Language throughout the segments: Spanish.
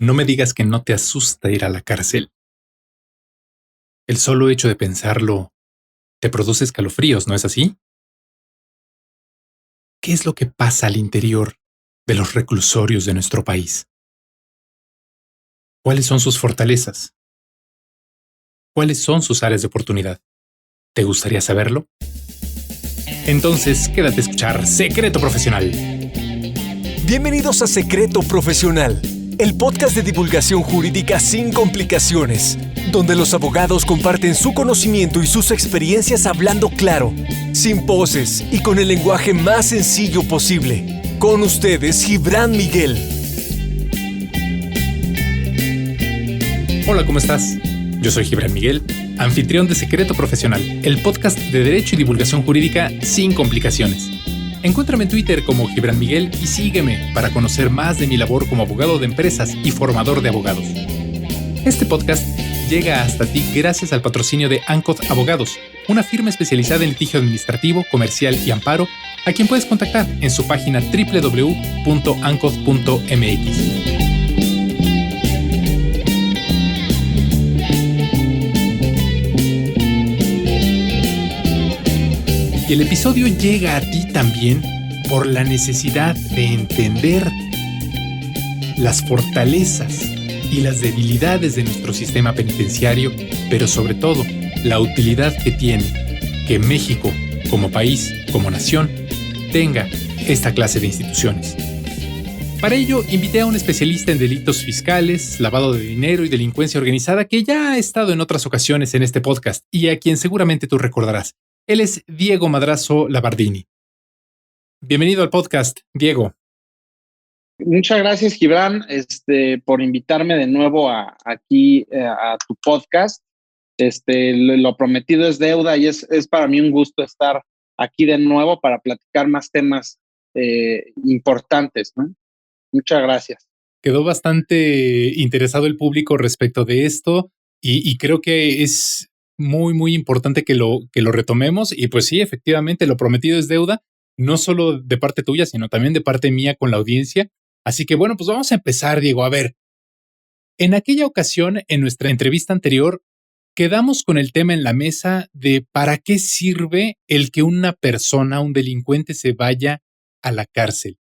No me digas que no te asusta ir a la cárcel. El solo hecho de pensarlo te produce escalofríos, ¿no es así? ¿Qué es lo que pasa al interior de los reclusorios de nuestro país? ¿Cuáles son sus fortalezas? ¿Cuáles son sus áreas de oportunidad? ¿Te gustaría saberlo? Entonces, quédate a escuchar Secreto Profesional. Bienvenidos a Secreto Profesional, el podcast de divulgación jurídica sin complicaciones, donde los abogados comparten su conocimiento y sus experiencias hablando claro, sin poses y con el lenguaje más sencillo posible. Con ustedes, Gibran Miguel. Hola, ¿cómo estás? Yo soy Gibran Miguel, anfitrión de Secreto Profesional, el podcast de derecho y divulgación jurídica sin complicaciones. Encuéntrame en Twitter como Gibran Miguel y sígueme para conocer más de mi labor como abogado de empresas y formador de abogados. Este podcast llega hasta ti gracias al patrocinio de ANCOD Abogados, una firma especializada en litigio administrativo, comercial y amparo, a quien puedes contactar en su página www.ancod.mx. Y el episodio llega a ti también por la necesidad de entender las fortalezas y las debilidades de nuestro sistema penitenciario, pero sobre todo la utilidad que tiene que México, como país, como nación, tenga esta clase de instituciones. Para ello, invité a un especialista en delitos fiscales, lavado de dinero y delincuencia organizada que ya ha estado en otras ocasiones en este podcast y a quien seguramente tú recordarás. Él es Diego Madrazo Labardini. Bienvenido al podcast, Diego. Muchas gracias, Gibran, por invitarme de nuevo aquí a tu podcast. Lo prometido es deuda y es para mí un gusto estar aquí de nuevo para platicar más temas importantes, ¿no? Muchas gracias. Quedó bastante interesado el público respecto de esto y creo que es muy importante que lo retomemos. Y pues sí, efectivamente, lo prometido es deuda, no solo de parte tuya, sino también de parte mía con la audiencia. Así que bueno, pues vamos a empezar, Diego. A ver, en aquella ocasión, en nuestra entrevista anterior, quedamos con el tema en la mesa de para qué sirve el que una persona, un delincuente, se vaya a la cárcel.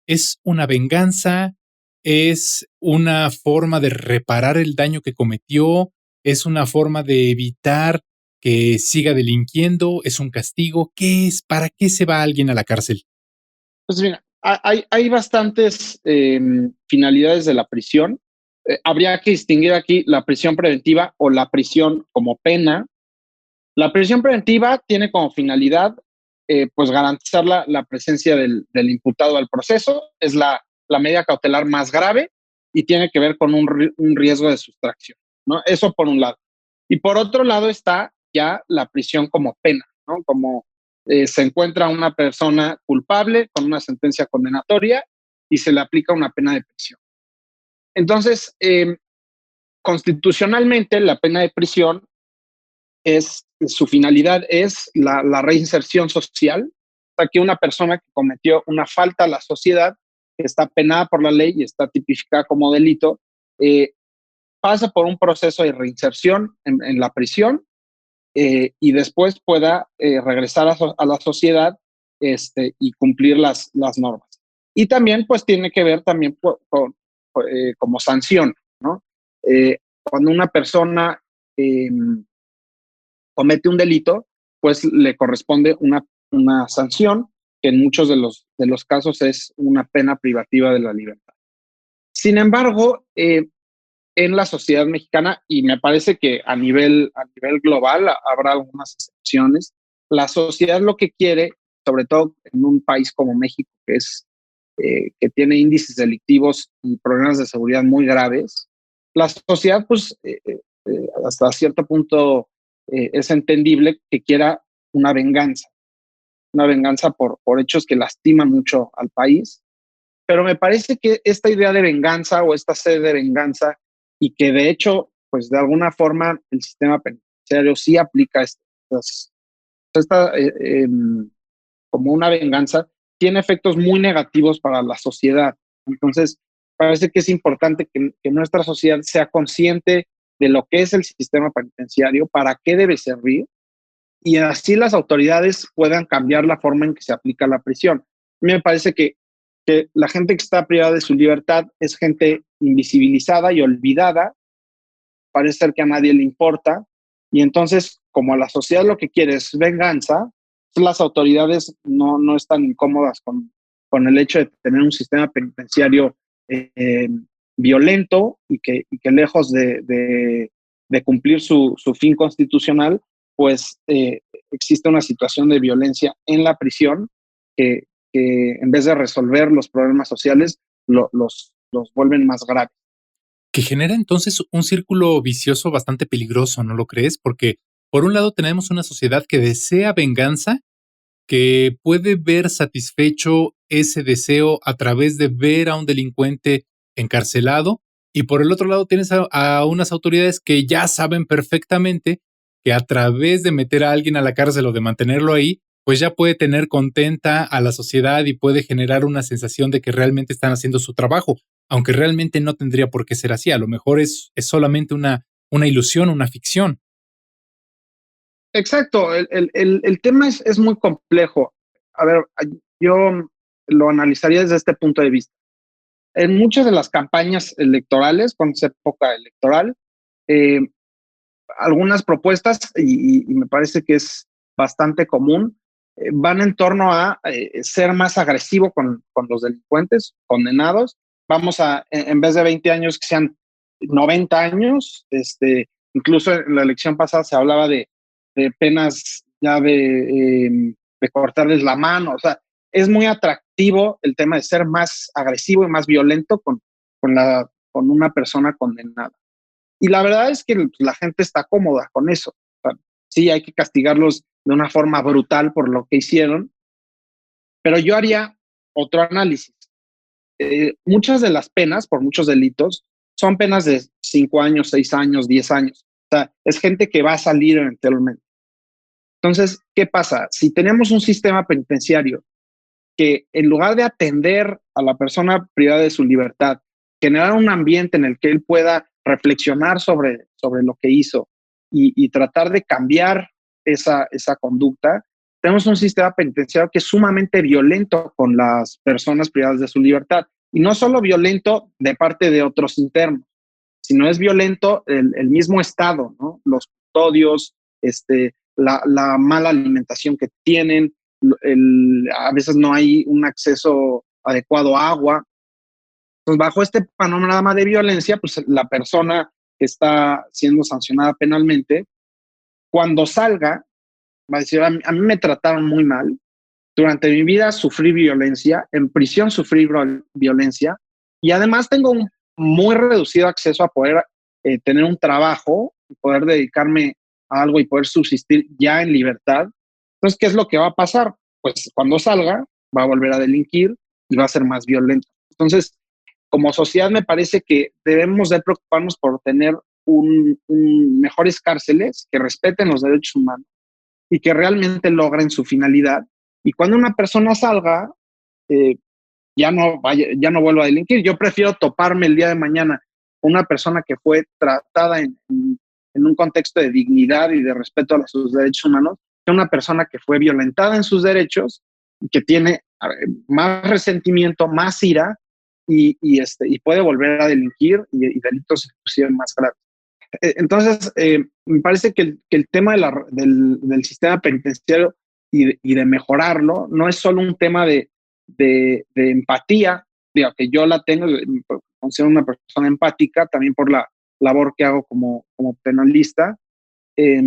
¿Es una venganza? ¿Es una forma de reparar el daño que cometió? ¿Es una forma de evitar que siga delinquiendo? ¿Es un castigo? ¿Qué es? ¿Para qué se va alguien a la cárcel? Pues mira, hay bastantes finalidades de la prisión. Habría que distinguir aquí la prisión preventiva o la prisión como pena. La prisión preventiva tiene como finalidad pues garantizar la presencia del imputado al proceso. Es la medida cautelar más grave y tiene que ver con un riesgo de sustracción, ¿no? Eso por un lado. Y por otro lado está ya la prisión como pena, ¿no? Como se encuentra una persona culpable con una sentencia condenatoria y se le aplica una pena de prisión. Entonces, constitucionalmente, la pena de prisión su finalidad es la reinserción social, para que una persona que cometió una falta a la sociedad, que está penada por la ley y está tipificada como delito, pasa por un proceso de reinserción en la prisión y después pueda regresar a la sociedad y cumplir las normas. Y también pues tiene que ver también como sanción, ¿no? Cuando una persona comete un delito, pues le corresponde una sanción, que en muchos de los casos es una pena privativa de la libertad. Sin embargo, en la sociedad mexicana, y me parece que a nivel global habrá algunas excepciones, la sociedad lo que quiere, sobre todo en un país como México, que tiene índices delictivos y problemas de seguridad muy graves, la sociedad, pues, hasta cierto punto es entendible que quiera una venganza por hechos que lastiman mucho al país. Pero me parece que esta idea de venganza o esta sed de venganza, y que de hecho, pues de alguna forma el sistema penitenciario sí aplica como una venganza, tiene efectos muy negativos para la sociedad. Entonces, parece que es importante que nuestra sociedad sea consciente de lo que es el sistema penitenciario, para qué debe servir, y así las autoridades puedan cambiar la forma en que se aplica la prisión. A mí me parece que la gente que está privada de su libertad es gente invisibilizada y olvidada, parece ser que a nadie le importa, y entonces, como la sociedad lo que quiere es venganza, pues las autoridades no están incómodas con el hecho de tener un sistema penitenciario eh, violento y que lejos de cumplir su fin constitucional, pues existe una situación de violencia en la prisión que en vez de resolver los problemas sociales, los vuelven más graves. Que genera entonces un círculo vicioso bastante peligroso, ¿no lo crees? Porque por un lado tenemos una sociedad que desea venganza, que puede ver satisfecho ese deseo a través de ver a un delincuente encarcelado, y por el otro lado tienes a unas autoridades que ya saben perfectamente que a través de meter a alguien a la cárcel o de mantenerlo ahí, pues ya puede tener contenta a la sociedad y puede generar una sensación de que realmente están haciendo su trabajo, aunque realmente no tendría por qué ser así. A lo mejor es solamente una ilusión, una ficción. Exacto, el tema es muy complejo. A ver, yo lo analizaría desde este punto de vista. En muchas de las campañas electorales, cuando es época electoral, eh, algunas propuestas, y me parece que es bastante común, van en torno a ser más agresivo con los delincuentes condenados. Vamos a, en vez de 20 años, que sean 90 años. Incluso en la elección pasada se hablaba de penas ya de cortarles la mano. O sea, es muy atractivo el tema de ser más agresivo y más violento con una persona condenada. Y la verdad es que la gente está cómoda con eso. O sea, sí, hay que castigarlos de una forma brutal por lo que hicieron, pero yo haría otro análisis. Muchas de las penas por muchos delitos son penas de 5 años, 6 años, 10 años. O sea, es gente que va a salir eventualmente. Entonces, ¿qué pasa? Si tenemos un sistema penitenciario que en lugar de atender a la persona privada de su libertad, generar un ambiente en el que él pueda reflexionar sobre lo que hizo y tratar de cambiar esa conducta, tenemos un sistema penitenciario que es sumamente violento con las personas privadas de su libertad. Y no solo violento de parte de otros internos, sino es violento el mismo Estado, ¿no? Los custodios, la mala alimentación que tienen, a veces no hay un acceso adecuado a agua. Entonces, bajo este panorama de violencia, pues la persona que está siendo sancionada penalmente, cuando salga, va a decir, a mí me trataron muy mal, durante mi vida sufrí violencia, en prisión sufrí violencia, y además tengo un muy reducido acceso a poder tener un trabajo, poder dedicarme a algo y poder subsistir ya en libertad. Entonces, ¿qué es lo que va a pasar? Pues cuando salga, va a volver a delinquir y va a ser más violento. Entonces, como sociedad me parece que debemos de preocuparnos por tener mejores cárceles que respeten los derechos humanos y que realmente logren su finalidad. Y cuando una persona salga, eh, ya no vuelva a delinquir. Yo prefiero toparme el día de mañana con una persona que fue tratada en un contexto de dignidad y de respeto a sus derechos humanos, que una persona que fue violentada en sus derechos y que tiene más resentimiento, más ira y puede volver a delinquir y delitos inclusive más graves. Entonces, me parece que el tema del sistema penitenciario y de mejorarlo no es solo un tema de empatía, digo, que yo la tengo, considero una persona empática también por la labor que hago como penalista, eh,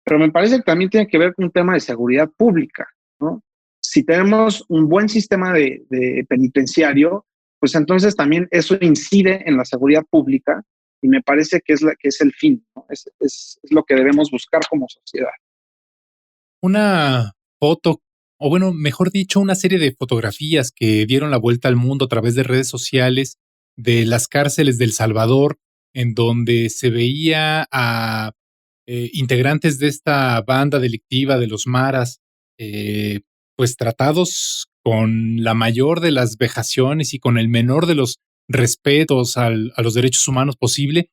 pero me parece que también tiene que ver con un tema de seguridad pública, ¿no? Si tenemos un buen sistema de penitenciario, pues entonces también eso incide en la seguridad pública y me parece que es el fin, ¿no? Es lo que debemos buscar como sociedad. Una foto, o bueno, mejor dicho, una serie de fotografías que dieron la vuelta al mundo a través de redes sociales de las cárceles de El Salvador, en donde se veía a integrantes de esta banda delictiva de los maras, eh, pues tratados con la mayor de las vejaciones y con el menor respetos a los derechos humanos posible.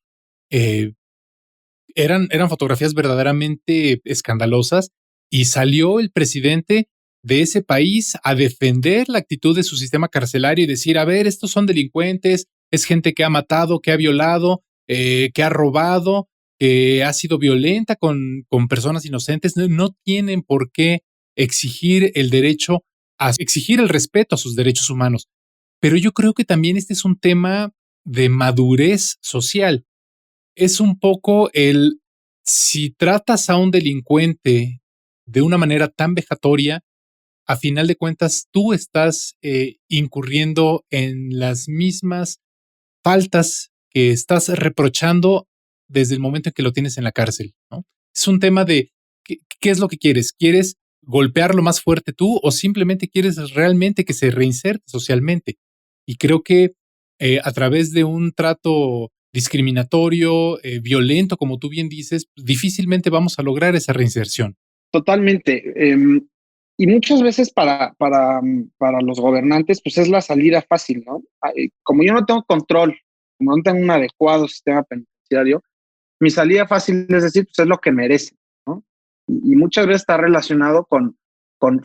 Eh, eran fotografías verdaderamente escandalosas y salió el presidente de ese país a defender la actitud de su sistema carcelario y decir, a ver, estos son delincuentes, es gente que ha matado, que ha violado, que ha robado, que ha sido violenta con personas inocentes, no tienen por qué exigir el derecho a exigir el respeto a sus derechos humanos. Pero yo creo que también este es un tema de madurez social. Es un poco si tratas a un delincuente de una manera tan vejatoria, a final de cuentas tú estás incurriendo en las mismas faltas que estás reprochando desde el momento en que lo tienes en la cárcel, ¿no? Es un tema de qué es lo que quieres. ¿Quieres golpearlo más fuerte tú o simplemente quieres realmente que se reinserte socialmente? Y creo que a través de un trato discriminatorio, violento, como tú bien dices, difícilmente vamos a lograr esa reinserción. Totalmente. Y muchas veces para los gobernantes, pues es la salida fácil, ¿no? Como yo no tengo control, como no tengo un adecuado sistema penitenciario, mi salida fácil es decir, pues es lo que merece, ¿no? Y muchas veces está relacionado con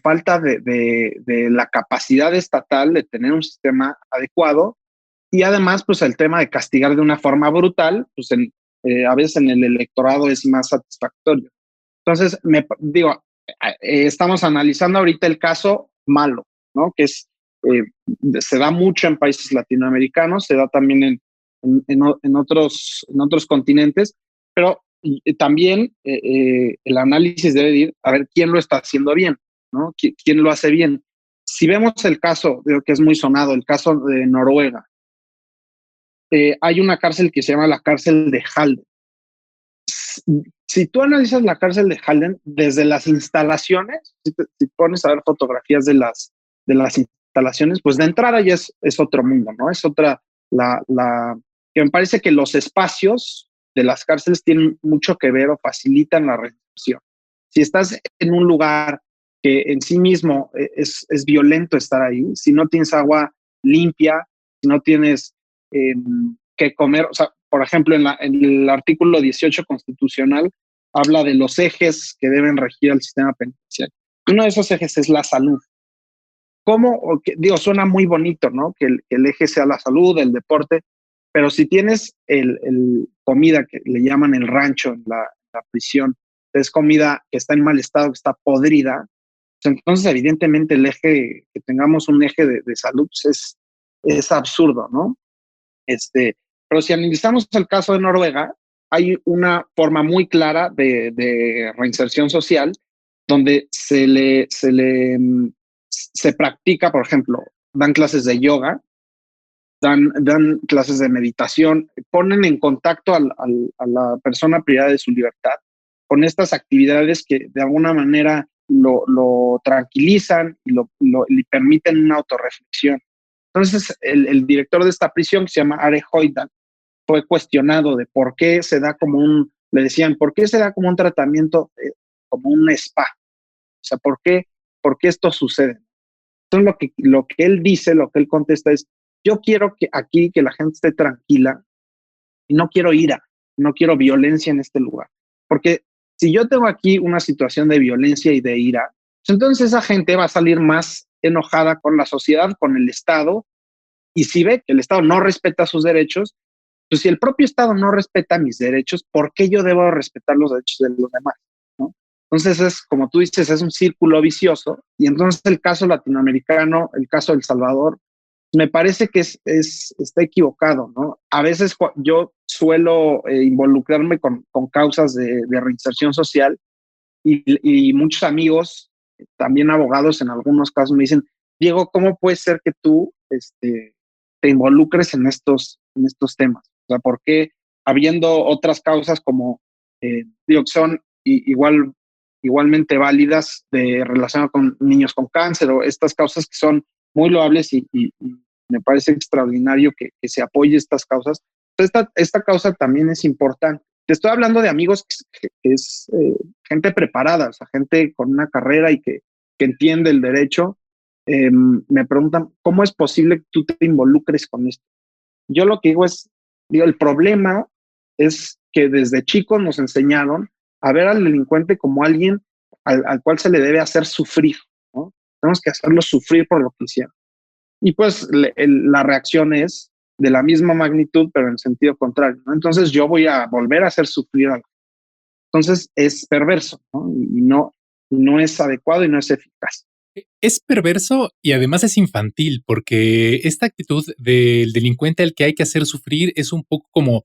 falta de la capacidad estatal de tener un sistema adecuado y además, pues el tema de castigar de una forma brutal, pues a veces en el electorado es más satisfactorio. Entonces, digo, estamos analizando ahorita el caso malo, ¿no? Que eh, se da mucho en países latinoamericanos, se da también en otros continentes, pero también el análisis debe ir a ver quién lo está haciendo bien, ¿no? ¿Quién lo hace bien? Si vemos el caso, creo que es muy sonado, el caso de Noruega, hay una cárcel que se llama la cárcel de Halden. Si tú analizas la cárcel de Halden desde las instalaciones, si pones a ver fotografías de las instalaciones, pues de entrada ya es otro mundo, ¿no? Es otra, que me parece que los espacios de las cárceles tienen mucho que ver o facilitan la recepción. Si estás en un lugar que en sí mismo es violento estar ahí, si no tienes agua limpia, si no tienes que comer, o sea, por ejemplo, en el artículo 18 constitucional habla de los ejes que deben regir al sistema penitenciario. Uno de esos ejes es la salud. ¿Cómo? Digo, suena muy bonito, ¿no? Que el eje sea la salud, el deporte, pero si tienes comida que le llaman el rancho en la prisión, es comida que está en mal estado, que está podrida, pues entonces evidentemente el eje, que tengamos un eje de salud, pues es absurdo, ¿no? Pero si analizamos el caso de Noruega, hay una forma muy clara de reinserción social donde se practica, por ejemplo, dan clases de yoga, dan clases de meditación, ponen en contacto a la persona privada de su libertad con estas actividades que de alguna manera lo tranquilizan y le permiten una autorreflexión. Entonces, el director de esta prisión, que se llama Are Hoydan, fue cuestionado de por qué se da le decían, ¿por qué se da como un tratamiento, como un spa? O sea, ¿por qué esto sucede? Entonces, lo que él dice, lo que él contesta es, yo quiero que aquí que la gente esté tranquila y no quiero ira, no quiero violencia en este lugar. Porque si yo tengo aquí una situación de violencia y de ira, pues entonces esa gente va a salir más enojada con la sociedad, con el Estado, y si ve que el Estado no respeta sus derechos, pues si el propio Estado no respeta mis derechos, ¿por qué yo debo respetar los derechos de los demás? ¿No? Entonces es, como tú dices, es un círculo vicioso, y entonces el caso latinoamericano, el caso de El Salvador, me parece que está equivocado, ¿no? A veces yo suelo involucrarme con causas de reinserción social y muchos amigos, también abogados en algunos casos, me dicen, Diego, ¿cómo puede ser que tú te involucres en estos temas? O sea, ¿por qué habiendo otras causas como, digo, que son igualmente válidas relacionadas con niños con cáncer o estas causas que son muy loables y me parece extraordinario que se apoye estas causas? Esta causa también es importante. Te estoy hablando de amigos que es gente preparada, o sea, gente con una carrera y que entiende el derecho. Me preguntan, ¿cómo es posible que tú te involucres con esto? Yo lo que digo es, el problema es que desde chicos nos enseñaron a ver al delincuente como alguien al cual se le debe hacer sufrir, ¿no? Tenemos que hacerlo sufrir por lo que hicieron. Y pues la reacción es de la misma magnitud, pero en sentido contrario, ¿no? Entonces yo voy a volver a hacer sufrir a. Entonces es perverso, ¿no? No es adecuado y no es eficaz. Es perverso y además es infantil, porque esta actitud del delincuente al que hay que hacer sufrir es un poco como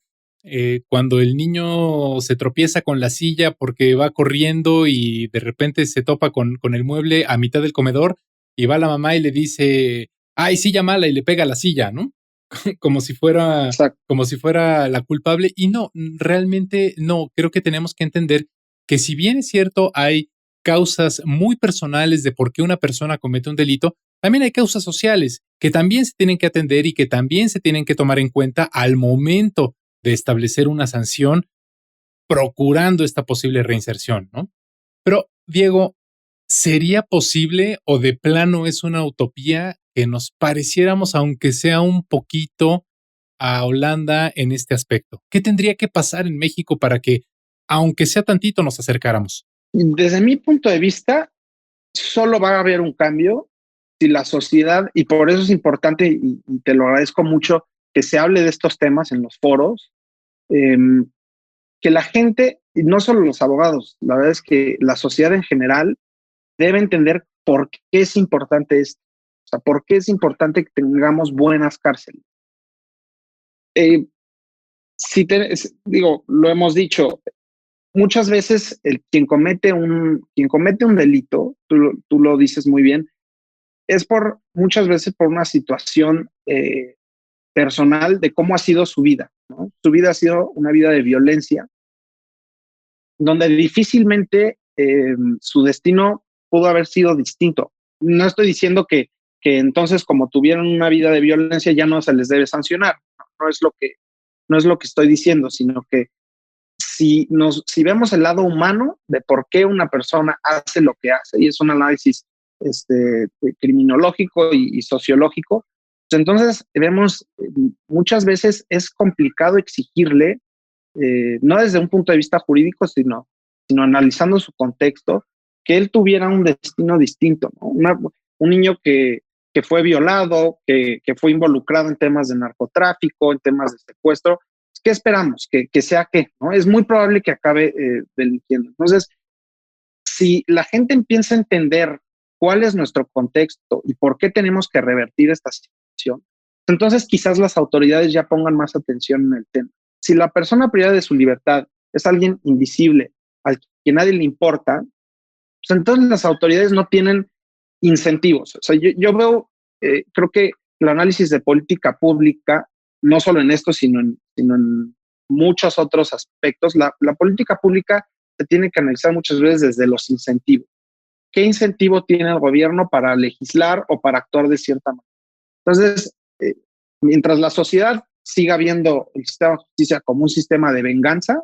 cuando el niño se tropieza con la silla porque va corriendo y de repente se topa con el mueble a mitad del comedor y va la mamá y le dice, ay, silla mala, y le pega a la silla, ¿no? Exacto. Como si fuera la culpable. Y no, realmente no. Creo que tenemos que entender que si bien es cierto, hay causas muy personales de por qué una persona comete un delito, también hay causas sociales que también se tienen que atender y que también se tienen que tomar en cuenta al momento de establecer una sanción, procurando esta posible reinserción, ¿no? Pero, Diego, ¿sería posible o de plano es una utopía que nos pareciéramos, aunque sea un poquito, a Holanda en este aspecto? ¿Qué tendría que pasar en México para que, aunque sea tantito, nos acercáramos? Desde mi punto de vista, solo va a haber un cambio si la sociedad, y por eso es importante, y te lo agradezco mucho, que se hable de estos temas en los foros, eh, que la gente, y no solo los abogados, la verdad es que la sociedad en general debe entender por qué es importante esto. O sea, por qué es importante que tengamos buenas cárceles. Eh, digo, lo hemos dicho, muchas veces quien comete un delito, tú lo dices muy bien, es muchas veces por una situación personal de cómo ha sido su vida, ¿no? Su vida ha sido una vida de violencia, donde difícilmente su destino pudo haber sido distinto. No estoy diciendo que entonces, como tuvieron una vida de violencia, ya no se les debe sancionar. No es no es lo que estoy diciendo, sino que si vemos el lado humano de por qué una persona hace lo que hace, y es un análisis criminológico y sociológico, pues entonces vemos, muchas veces es complicado exigirle, no desde un punto de vista jurídico, sino analizando su contexto, que él tuviera un destino distinto, ¿no? Un niño que fue violado, que fue involucrado en temas de narcotráfico, en temas de secuestro. ¿Qué esperamos? Que sea qué, ¿no? Es muy probable que acabe delinquiendo. Entonces, si la gente empieza a entender cuál es nuestro contexto y por qué tenemos que revertir esta situación, entonces quizás las autoridades ya pongan más atención en el tema. Si la persona privada de su libertad es alguien invisible, al que nadie le importa, pues entonces las autoridades no tienen incentivos. O sea, yo veo, creo que el análisis de política pública, no solo en esto, sino en muchos otros aspectos, la política pública se tiene que analizar muchas veces desde los incentivos. ¿Qué incentivo tiene el gobierno para legislar o para actuar de cierta manera? Entonces, mientras la sociedad siga viendo el sistema de justicia como un sistema de venganza,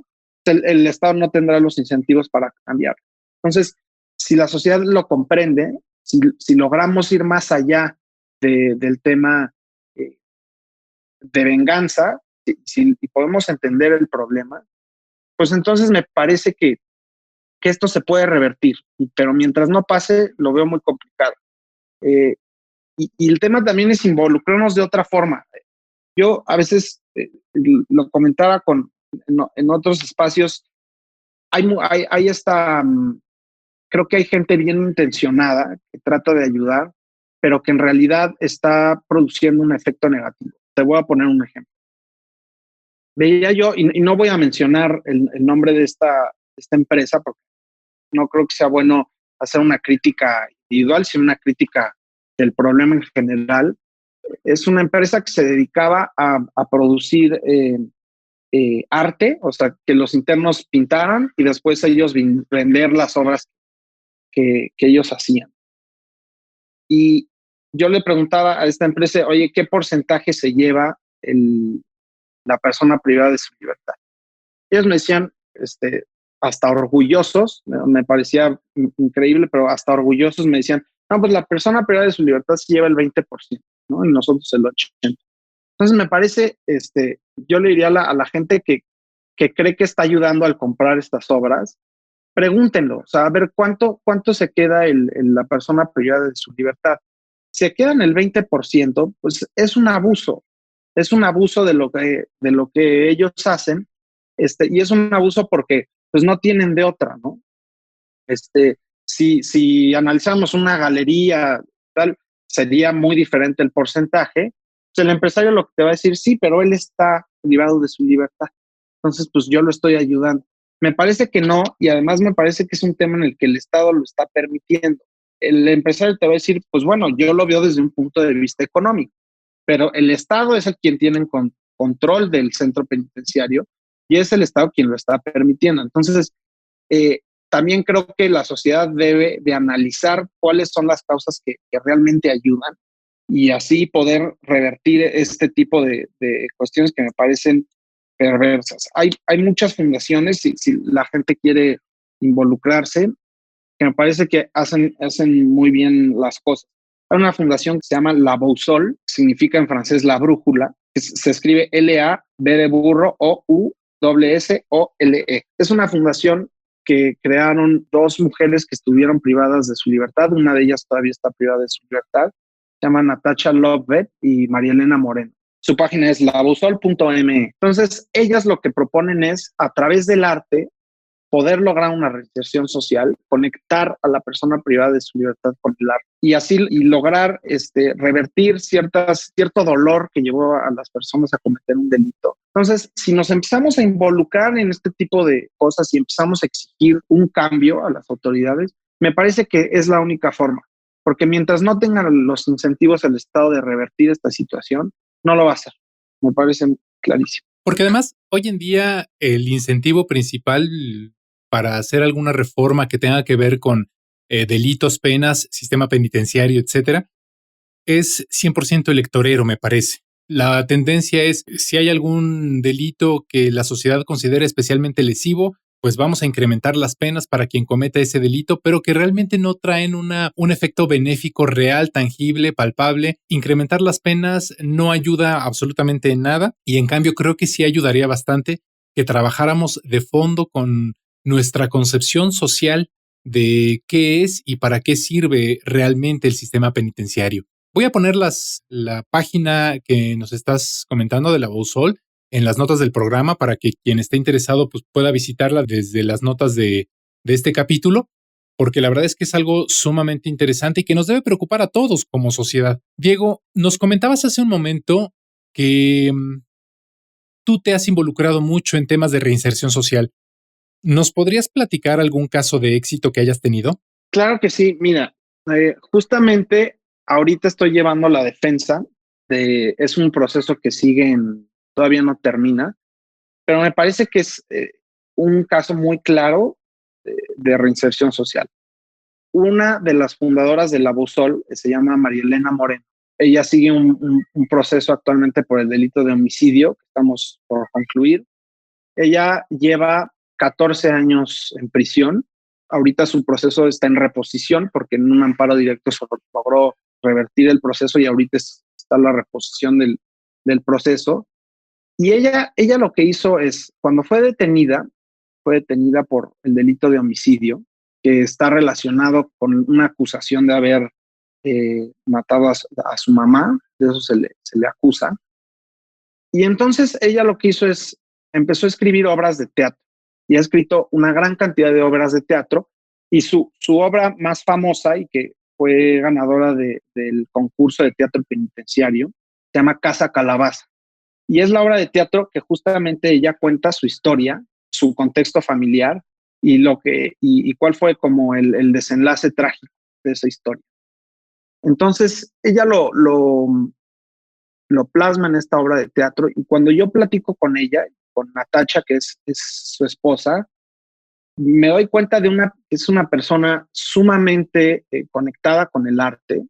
el Estado no tendrá los incentivos para cambiar. Entonces, si la sociedad lo comprende, si logramos ir más allá del tema de venganza, y podemos entender el problema, pues entonces me parece que esto se puede revertir, pero mientras no pase, lo veo muy complicado. Y el tema también es involucrarnos de otra forma. Yo a veces lo comentaba en otros espacios, hay esta, creo que hay gente bien intencionada que trata de ayudar, pero que en realidad está produciendo un efecto negativo. Te voy a poner un ejemplo. Veía yo, y no voy a mencionar el nombre de esta empresa, porque no creo que sea bueno hacer una crítica individual, sino una crítica del problema en general. Es una empresa que se dedicaba a producir arte, o sea, que los internos pintaran y después ellos vender las obras que ellos hacían. Y yo le preguntaba a esta empresa, oye, ¿qué porcentaje se lleva la persona privada de su libertad? Ellos me decían, hasta orgullosos, me parecía increíble, pero hasta orgullosos me decían, no, pues la persona privada de su libertad se lleva el 20%, ¿no? Y nosotros el 80%. Entonces me parece, yo le diría a la gente que cree que está ayudando al comprar estas obras, pregúntenlo, o sea, a ver cuánto se queda la persona privada de su libertad. Si se queda en el 20%, pues es un abuso de lo que ellos hacen, y es un abuso porque pues no tienen de otra, ¿no? Si analizamos una galería, tal, sería muy diferente el porcentaje. Pues el empresario lo que te va a decir, sí, pero él está privado de su libertad. Entonces, pues yo lo estoy ayudando. Me parece que no, y además me parece que es un tema en el que el Estado lo está permitiendo. El empresario te va a decir, pues bueno, yo lo veo desde un punto de vista económico, pero el Estado es el quien tiene control del centro penitenciario y es el Estado quien lo está permitiendo. Entonces, eh, también creo que la sociedad debe de analizar cuáles son las causas que realmente ayudan y así poder revertir este tipo de cuestiones que me parecen perversas. Hay muchas fundaciones, si la gente quiere involucrarse, que me parece que hacen muy bien las cosas. Hay una fundación que se llama La Boussole, significa en francés la brújula, que se escribe L-A-B de burro O-U-S-S-O-L-E. Es una fundación que crearon dos mujeres que estuvieron privadas de su libertad. Una de ellas todavía está privada de su libertad. Se llama Natacha Lovett y María Elena Moreno. Su página es labusol.me. Entonces, ellas lo que proponen es, a través del arte, poder lograr una reinserción social, conectar a la persona privada de su libertad con el arte y así y lograr revertir cierto dolor que llevó a las personas a cometer un delito. Entonces, si nos empezamos a involucrar en este tipo de cosas y empezamos a exigir un cambio a las autoridades, me parece que es la única forma, porque mientras no tengan los incentivos el Estado de revertir esta situación, no lo va a hacer. Me parece clarísimo. Porque además, hoy en día, el incentivo principal para hacer alguna reforma que tenga que ver con delitos, penas, sistema penitenciario, etcétera, es 100% electorero, me parece. La tendencia es, si hay algún delito que la sociedad considera especialmente lesivo, pues vamos a incrementar las penas para quien cometa ese delito, pero que realmente no traen un efecto benéfico real, tangible, palpable. Incrementar las penas no ayuda absolutamente en nada y en cambio creo que sí ayudaría bastante que trabajáramos de fondo con nuestra concepción social de qué es y para qué sirve realmente el sistema penitenciario. Voy a poner la página que nos estás comentando de la Boussole en las notas del programa para que quien esté interesado pues, pueda visitarla desde las notas de este capítulo, porque la verdad es que es algo sumamente interesante y que nos debe preocupar a todos como sociedad. Diego, nos comentabas hace un momento que tú te has involucrado mucho en temas de reinserción social. ¿Nos podrías platicar algún caso de éxito que hayas tenido? Claro que sí. Mira, justamente ahorita estoy llevando la defensa es un proceso que todavía no termina, pero me parece que es un caso muy claro de reinserción social. Una de las fundadoras de la Boussole se llama María Elena Moreno. Ella sigue un proceso actualmente por el delito de homicidio que estamos por concluir. Ella lleva 14 años en prisión. Ahorita su proceso está en reposición porque en un amparo directo se logró revertir el proceso y ahorita está la reposición del proceso. Y ella lo que hizo es, cuando fue detenida por el delito de homicidio, que está relacionado con una acusación de haber matado a su mamá, de eso se le acusa. Y entonces ella lo que hizo es, empezó a escribir obras de teatro y ha escrito una gran cantidad de obras de teatro y su obra más famosa y que fue ganadora del concurso de teatro penitenciario se llama Casa Calabaza. Y es la obra de teatro que justamente ella cuenta su historia, su contexto familiar y cuál fue como el desenlace trágico de esa historia. Entonces, ella lo plasma en esta obra de teatro y cuando yo platico con ella, con Natacha, que es su esposa, me doy cuenta es una persona sumamente conectada con el arte,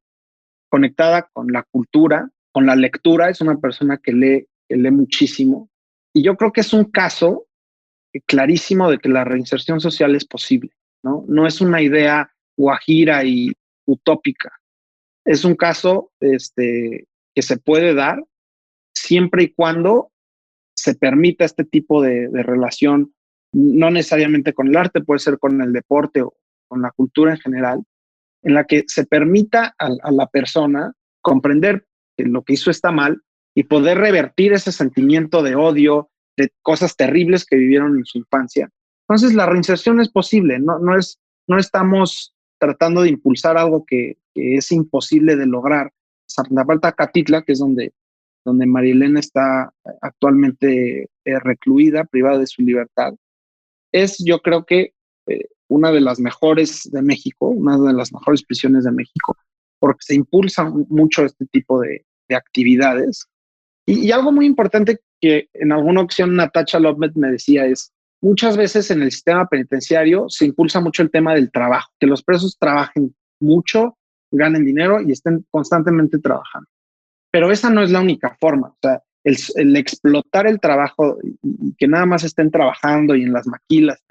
conectada con la cultura, con la lectura, es una persona que lee muchísimo. Y yo creo que es un caso clarísimo de que la reinserción social es posible, ¿no? No es una idea guajira y utópica. Es un caso que se puede dar siempre y cuando se permita este tipo de relación, no necesariamente con el arte, puede ser con el deporte o con la cultura en general, en la que se permita a la persona comprender que lo que hizo está mal y poder revertir ese sentimiento de odio, de cosas terribles que vivieron en su infancia. Entonces la reinserción es posible, no estamos tratando de impulsar algo que es imposible de lograr. Santa Marta Catitla, que es donde María Elena está actualmente recluida, privada de su libertad, es yo creo que una de las mejores de México, una de las mejores prisiones de México, porque se impulsa mucho este tipo de actividades. Y algo muy importante que en alguna ocasión Natasha Lovett me decía es, muchas veces en el sistema penitenciario se impulsa mucho el tema del trabajo, que los presos trabajen mucho, ganen dinero y estén constantemente trabajando. Pero esa no es la única forma. O sea, el explotar el trabajo y que nada más estén trabajando y en las maquilas,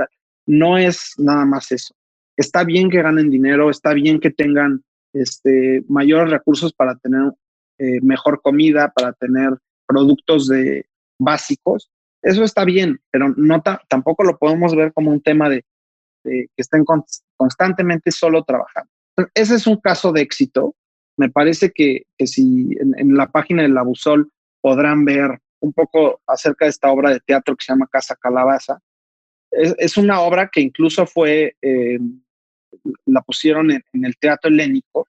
no es nada más eso. Está bien que ganen dinero, está bien que tengan mayores recursos para tener mejor comida, para tener productos básicos. Eso está bien, pero tampoco lo podemos ver como un tema de que estén constantemente solo trabajando. Ese es un caso de éxito. Me parece que si en la página de La Buzol podrán ver un poco acerca de esta obra de teatro que se llama Casa Calabaza. Es una obra que incluso la pusieron en el Teatro Helénico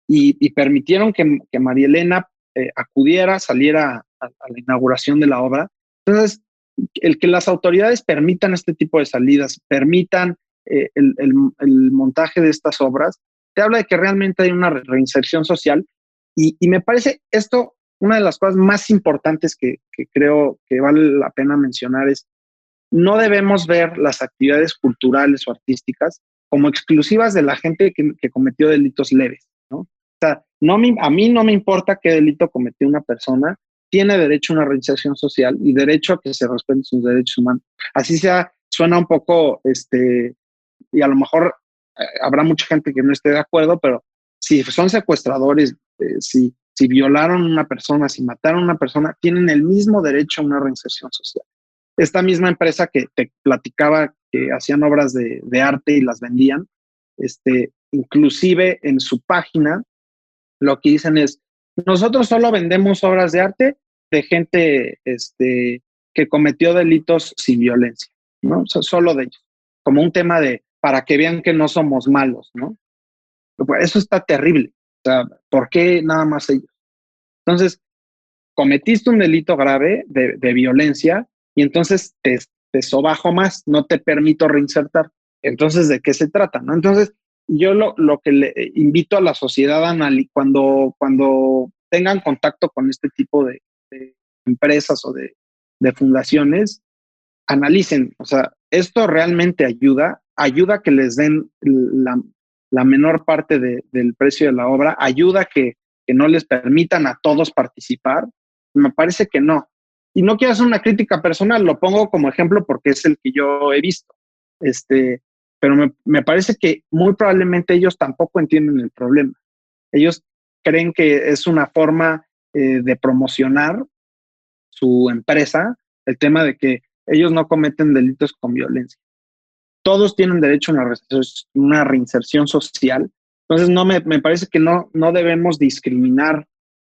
y permitieron que María Elena acudiera, saliera a la inauguración de la obra. Entonces, el que las autoridades permitan este tipo de salidas, permitan el montaje de estas obras, te habla de que realmente hay una reinserción social y me parece esto una de las cosas más importantes que creo que vale la pena mencionar es no debemos ver las actividades culturales o artísticas como exclusivas de la gente que cometió delitos leves, ¿no? O sea, a mí no me importa qué delito cometió una persona, tiene derecho a una reinserción social y derecho a que se respeten sus derechos humanos. Así sea, suena un poco, y a lo mejor habrá mucha gente que no esté de acuerdo, pero si son secuestradores, si violaron a una persona, si mataron a una persona, tienen el mismo derecho a una reinserción social. Esta misma empresa que te platicaba que hacían obras de arte y las vendían, inclusive en su página, lo que dicen es, nosotros solo vendemos obras de arte de gente que cometió delitos sin violencia, ¿no? O sea, solo de ellos, como un tema para que vean que no somos malos, ¿no? Eso está terrible. O sea, ¿por qué nada más ellos? Entonces, cometiste un delito grave de violencia y entonces te sobajo más, no te permito reinsertar. Entonces, ¿de qué se trata? ¿No? Entonces, yo lo que le invito a la sociedad cuando tengan contacto con este tipo de empresas o de fundaciones, analicen, o sea, esto realmente ayuda a que les den la menor parte del precio de la obra, ayuda a que no les permitan a todos participar. Me parece que no. Y no quiero hacer una crítica personal, lo pongo como ejemplo porque es el que yo he visto. Pero me parece que muy probablemente ellos tampoco entienden el problema. Ellos creen que es una forma de promocionar su empresa, el tema de que ellos no cometen delitos con violencia. Todos tienen derecho a una reinserción social. Entonces, me parece que no debemos discriminar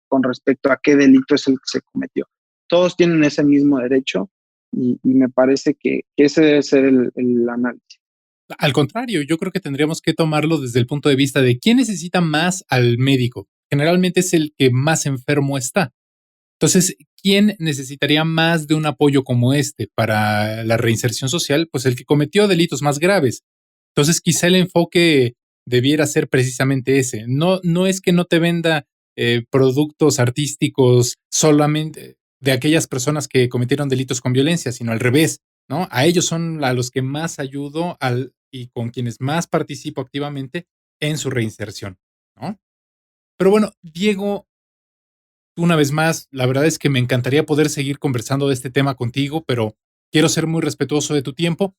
con respecto a qué delito es el que se cometió. Todos tienen ese mismo derecho y me parece que ese debe ser el análisis. Al contrario, yo creo que tendríamos que tomarlo desde el punto de vista de quién necesita más al médico. Generalmente es el que más enfermo está. Entonces, ¿quién necesitaría más de un apoyo como este para la reinserción social? Pues el que cometió delitos más graves. Entonces, quizá el enfoque debiera ser precisamente ese. No es que no te venda productos artísticos solamente de aquellas personas que cometieron delitos con violencia, sino al revés, ¿no? A ellos son a los que más ayudo y con quienes más participo activamente en su reinserción, ¿no? Pero bueno, Diego, una vez más, la verdad es que me encantaría poder seguir conversando de este tema contigo, pero quiero ser muy respetuoso de tu tiempo.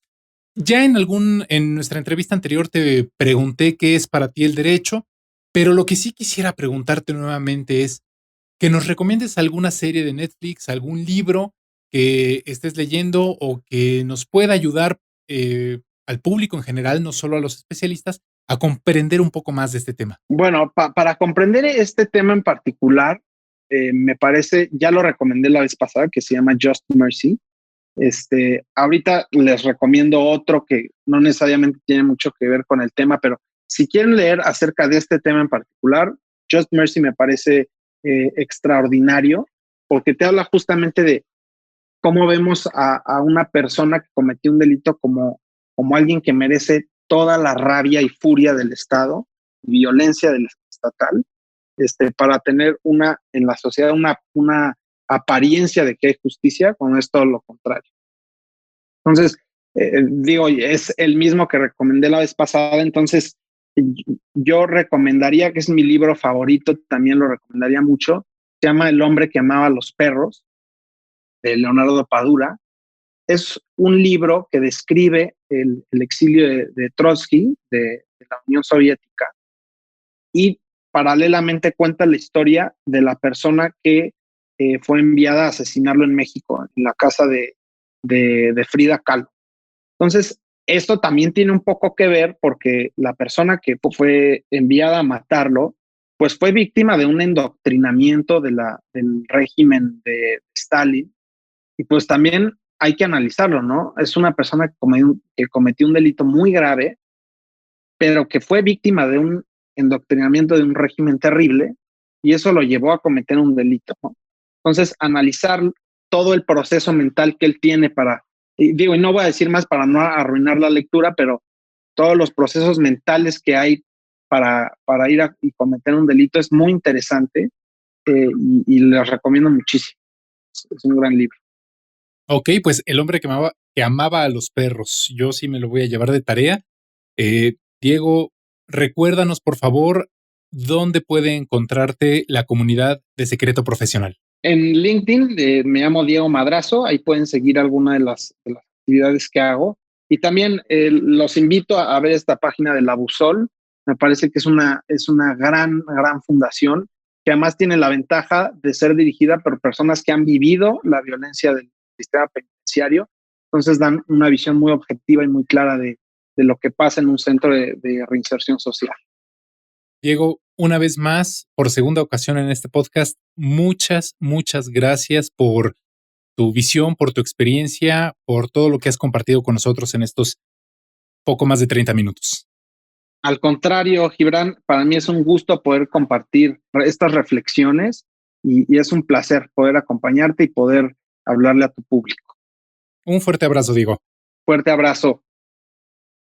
Ya en nuestra entrevista anterior te pregunté qué es para ti el derecho, pero lo que sí quisiera preguntarte nuevamente es, que nos recomiendes alguna serie de Netflix, algún libro que estés leyendo o que nos pueda ayudar al público en general, no solo a los especialistas, a comprender un poco más de este tema. Bueno, para comprender este tema en particular, me parece, ya lo recomendé la vez pasada, que se llama Just Mercy. Ahorita les recomiendo otro que no necesariamente tiene mucho que ver con el tema, pero si quieren leer acerca de este tema en particular, Just Mercy me parece extraordinario, porque te habla justamente de cómo vemos a una persona que cometió un delito como alguien que merece toda la rabia y furia del Estado, violencia del estatal, para tener en la sociedad una apariencia de que hay justicia, cuando es todo lo contrario. Entonces, es el mismo que recomendé la vez pasada, entonces yo recomendaría, que es mi libro favorito, también lo recomendaría mucho, se llama El hombre que amaba a los perros, de Leonardo Padura. Es un libro que describe el exilio de Trotsky, de la Unión Soviética, y paralelamente cuenta la historia de la persona que fue enviada a asesinarlo en México, en la casa de Frida Kahlo. Entonces, esto también tiene un poco que ver porque la persona que fue enviada a matarlo, pues fue víctima de un endoctrinamiento del régimen de Stalin, y pues también hay que analizarlo, ¿no? Es una persona que cometió un delito muy grave, pero que fue víctima de un endoctrinamiento de un régimen terrible, y eso lo llevó a cometer un delito, ¿no? Entonces, analizar todo el proceso mental que él tiene y no voy a decir más para no arruinar la lectura, pero todos los procesos mentales que hay para ir y cometer un delito es muy interesante, y les recomiendo muchísimo. Es un gran libro. Ok, pues El hombre que amaba a los perros. Yo sí me lo voy a llevar de tarea. Diego, recuérdanos, por favor, dónde puede encontrarte la comunidad de Secreto Profesional. En LinkedIn me llamo Diego Madrazo. Ahí pueden seguir alguna de las actividades que hago. Y también los invito a ver esta página de La Buzol. Me parece que es una gran fundación, que además tiene la ventaja de ser dirigida por personas que han vivido la violencia del sistema penitenciario. Entonces dan una visión muy objetiva y muy clara de lo que pasa en un centro de reinserción social. Diego, una vez más, por segunda ocasión en este podcast, muchas gracias por tu visión, por tu experiencia, por todo lo que has compartido con nosotros en estos poco más de 30 minutos. Al contrario, Gibran, para mí es un gusto poder compartir estas reflexiones y es un placer poder acompañarte y poder hablarle a tu público. Un fuerte abrazo, Diego. Fuerte abrazo.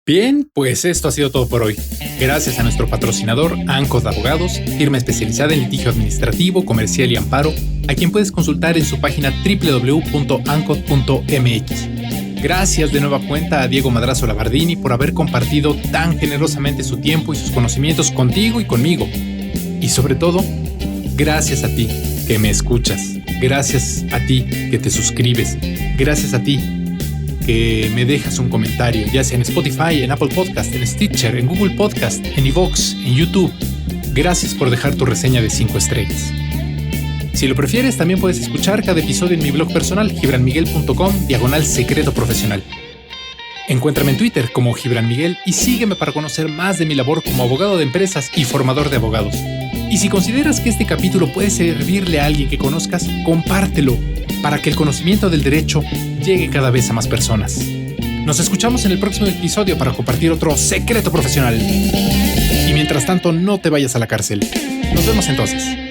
Bien, pues esto ha sido todo por hoy. Gracias a nuestro patrocinador, ANCOD Abogados, firma especializada en litigio administrativo, comercial y amparo, a quien puedes consultar en su página www.ancod.mx. Gracias de nueva cuenta a Diego Madrazo Labardini por haber compartido tan generosamente su tiempo y sus conocimientos contigo y conmigo. Y sobre todo, gracias a ti que me escuchas. Gracias a ti que te suscribes. Gracias a ti que me dejas un comentario, ya sea en Spotify, en Apple Podcast, en Stitcher, en Google Podcast, en iVoox, en YouTube. Gracias por dejar tu reseña de 5 estrellas. Si lo prefieres, también puedes escuchar cada episodio en mi blog personal, gibranmiguel.com/secreto profesional. Encuéntrame en Twitter como Gibran Miguel y sígueme para conocer más de mi labor como abogado de empresas y formador de abogados. Y si consideras que este capítulo puede servirle a alguien que conozcas, compártelo para que el conocimiento del derecho llegue cada vez a más personas. Nos escuchamos en el próximo episodio para compartir otro secreto profesional. Y mientras tanto, no te vayas a la cárcel. Nos vemos entonces.